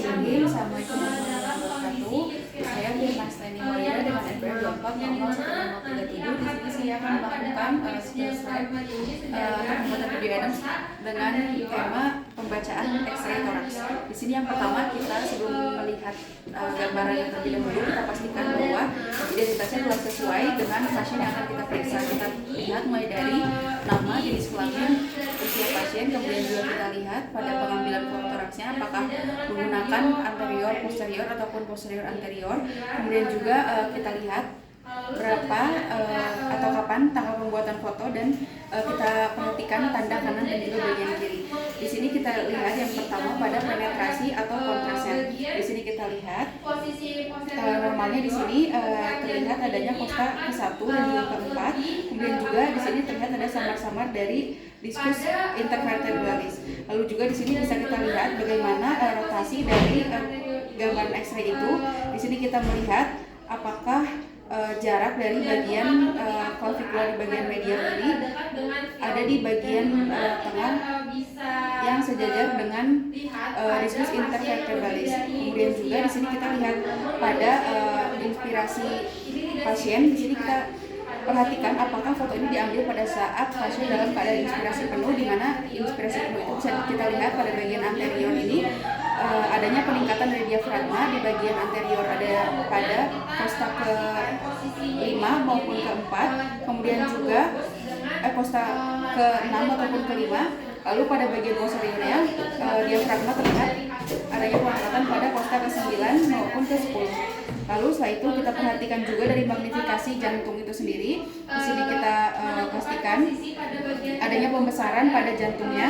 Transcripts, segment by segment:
Bismillahirrahmanirrahim. Assalamualaikum warahmatullahi wabarakatuh. Saya Firman Stani Maria dengan NPM 24001037. Di sini saya akan melakukan skill slide atau pembuatan video Adams dengan tema pembacaan X-ray thorax. Di sini yang pertama kita sebelum melihat gambaran yang terlebih dahulu kita pastikan bahwa identitasnya telah sesuai dengan pasien yang akan kita periksa. Kita lihat mulai dari nama, jenis kelamin, usia pasien, kemudian juga kita lihat pada pengambilan foto thoraxnya apakah menggunakan anterior, posterior ataupun posterior anterior. Kemudian juga kita lihat berapa atau kapan tanggal pembuatan foto dan kita perhatikan tanda kanan dan juga bagian kiri. Di sini kita lihat yang pertama pada penetrasi atau kontrasen. Di sini kita lihat normalnya di sini terlihat adanya kosta ke-1 dan juga ke-4. Kemudian juga di sini terlihat ada samar-samar dari diskus intervertebralis. Lalu juga di sini bisa kita lihat bagaimana rotasi dari gambaran X-ray itu. Di sini kita melihat apakah jarak dari bagian clavicula di bagian medial ini ada di bagian tengah yang sejajar dengan diskus intervertebralis. Kemudian juga di sini kita lihat pada inspirasi pasien. Di sini kita perhatikan apakah foto ini diambil pada saat pasien dalam keadaan inspirasi penuh, di mana inspirasi penuh itu bisa kita lihat pada bagian anterior ini adanya peningkatan dari diafragma di bagian anterior ada pada kosta ke-5 maupun ke-4, kemudian juga kosta ke-6 ataupun ke-5. Lalu pada bagian posteriornya diafragma terlihat adanya peningkatan pada kosta ke-9 maupun ke-10. Lalu setelah itu kita perhatikan juga dari magnifikasi jantung itu sendiri. Di sini kita pastikan adanya pembesaran pada jantungnya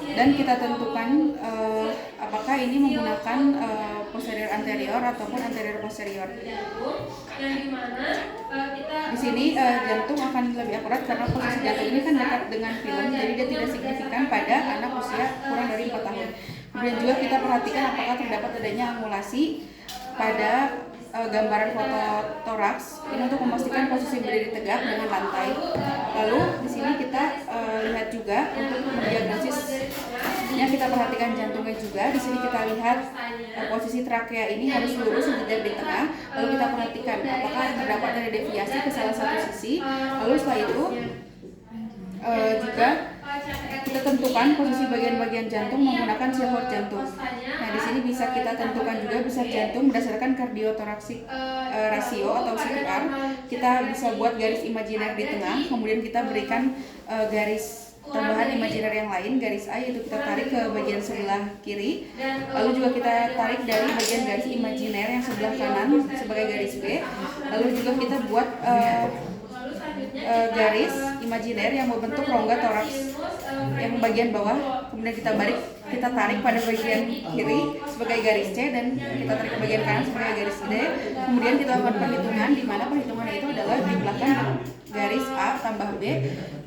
dan kita tentukan apakah ini menggunakan posterior anterior ataupun anterior posterior. Di sini jantung akan lebih akurat karena posisi jantung ini kan dekat dengan film, jadi dia tidak signifikan pada anak usia kurang dari 4 tahun. Kemudian juga kita perhatikan apakah terdapat adanya angulasi pada gambaran foto toraks ini untuk memastikan posisi berdiri tegak dengan lantai. Lalu di sini kita lihat juga untuk mendiagnosisnya, kita perhatikan jantungnya juga. Di sini kita lihat posisi trakea ini harus lurus sejajar di tengah. Lalu kita perhatikan apakah terdapat ada deviasi ke salah satu sisi. Lalu setelah itu juga kita tentukan posisi bagian-bagian jantung menggunakan silhouette jantung. Nah, di sini bisa kita tentukan juga besar jantung berdasarkan kardiotoraksik rasio atau CTR. Kita bisa buat garis imajiner di tengah, kemudian kita berikan garis tambahan imajiner yang lain, garis A, yaitu kita tarik ke bagian sebelah kiri. Lalu juga kita tarik dari bagian garis imajiner yang sebelah kanan sebagai garis B. Lalu juga kita buat garis imajiner yang membentuk rongga toraks yang bagian bawah, kemudian kita tarik pada bagian kiri sebagai garis C dan kita tarik ke bagian kanan sebagai garis D. Kemudian kita lakukan perhitungan, di mana perhitungan itu adalah jumlahkan garis A tambah B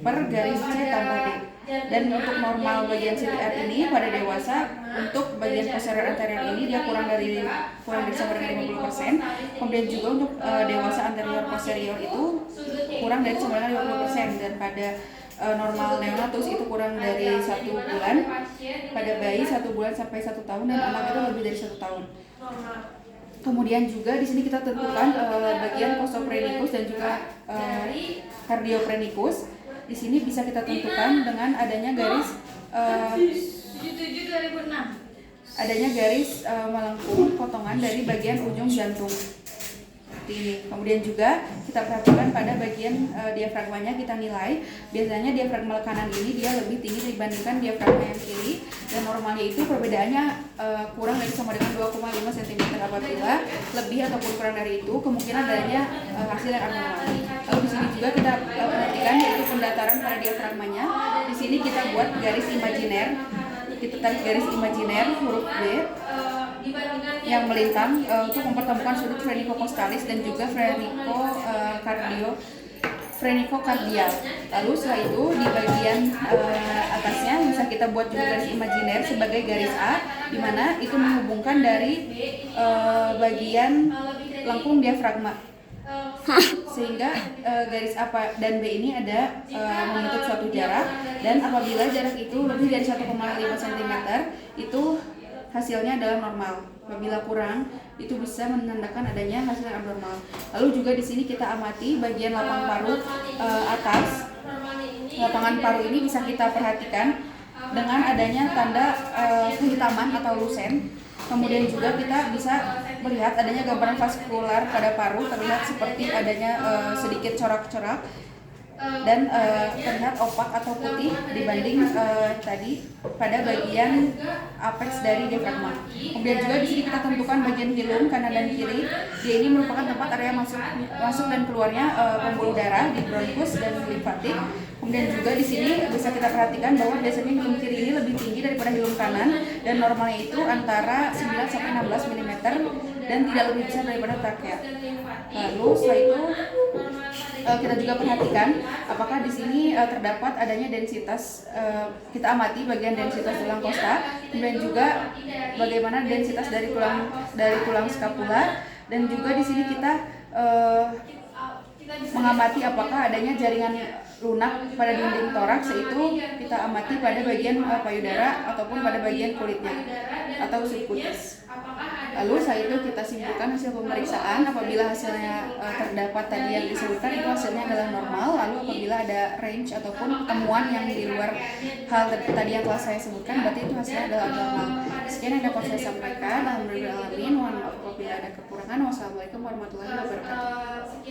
per garis C tambah D. Dan untuk normal bagian CTR ini pada dewasa, untuk bagian posterior anterior ini dia kurang dari sama dengan 50%. Kemudian juga untuk dewasa anterior posterior itu kurang dari sama dengan 50%, dan pada normal neonatus itu kurang dari 1 bulan, pada bayi 1 bulan sampai 1 tahun, dan anak itu lebih dari 1 tahun. Kemudian juga di sini kita tentukan bagian costophrenicus dan juga cardiophrenicus. Di sini bisa kita tentukan dengan adanya garis melengkung potongan dari bagian ujung jantung seperti ini. Kemudian juga kita perhatikan pada bagian diafragmanya, kita nilai biasanya diafragma kanan ini dia lebih tinggi dibandingkan diafragma yang kiri, dan normalnya itu perbedaannya kurang dari sama dengan 2,5 cm. Apabila lebih ataupun kurang dari itu, kemungkinan adanya hasil yang abnormal. Lalu di sini juga kita perhatikan yaitu pendataran pada diafragmanya. Di sini kita buat garis imajiner, kita tarik garis imajiner huruf B yang melintang untuk mempertemukan sudut frenicocostalis dan juga frenicocardial. Lalu setelah itu di bagian atasnya bisa kita buat juga garis imajiner sebagai garis A, di mana itu menghubungkan dari bagian lengkung diafragma, sehingga garis A dan B ini ada membentuk suatu jarak, dan apabila jarak itu lebih dari 1,5 cm itu hasilnya adalah normal. Apabila kurang, itu bisa menandakan adanya hasil yang abnormal. Lalu juga di sini kita amati bagian lapang paru atas. Lapangan paru ini bisa kita perhatikan dengan adanya tanda kehitaman atau lusen. Kemudian juga kita bisa melihat adanya gambaran vaskular pada paru, terlihat seperti adanya sedikit corak-corak dan terlihat opak atau putih dibanding tadi pada bagian apex dari diafragma. Kemudian juga di sini kita tentukan bagian hilum kanan dan kiri. Dia ini merupakan tempat area masuk dan keluarnya pembuluh darah di bronkus dan limfatik. Kemudian juga di sini bisa kita perhatikan bahwa biasanya hilum kiri ini lebih tinggi daripada hilum kanan dan normalnya itu antara 9 sampai 16 mm dan tidak lebih besar daripada trakea. Lalu setelah itu kita juga perhatikan apakah di sini terdapat adanya densitas, kita amati bagian densitas tulang kosta, kemudian juga bagaimana densitas dari tulang skapula, dan juga di sini kita mengamati apakah adanya jaringan lunak pada dinding toraks, yaitu kita amati pada bagian payudara ataupun pada bagian kulitnya atau subkutis. Lalu setelah itu kita simpulkan hasil pemeriksaan. Apabila hasilnya terdapat tadi yang disebutkan, itu hasilnya adalah normal. Lalu apabila ada range ataupun temuan yang di luar hal tadi yang telah saya sebutkan, berarti itu hasilnya adalah abnormal. Sekian yang dapat saya sampaikan. Alhamdulillah alamin. Mohon maaf apabila ada kekurangan. Wassalamualaikum warahmatullahi wabarakatuh.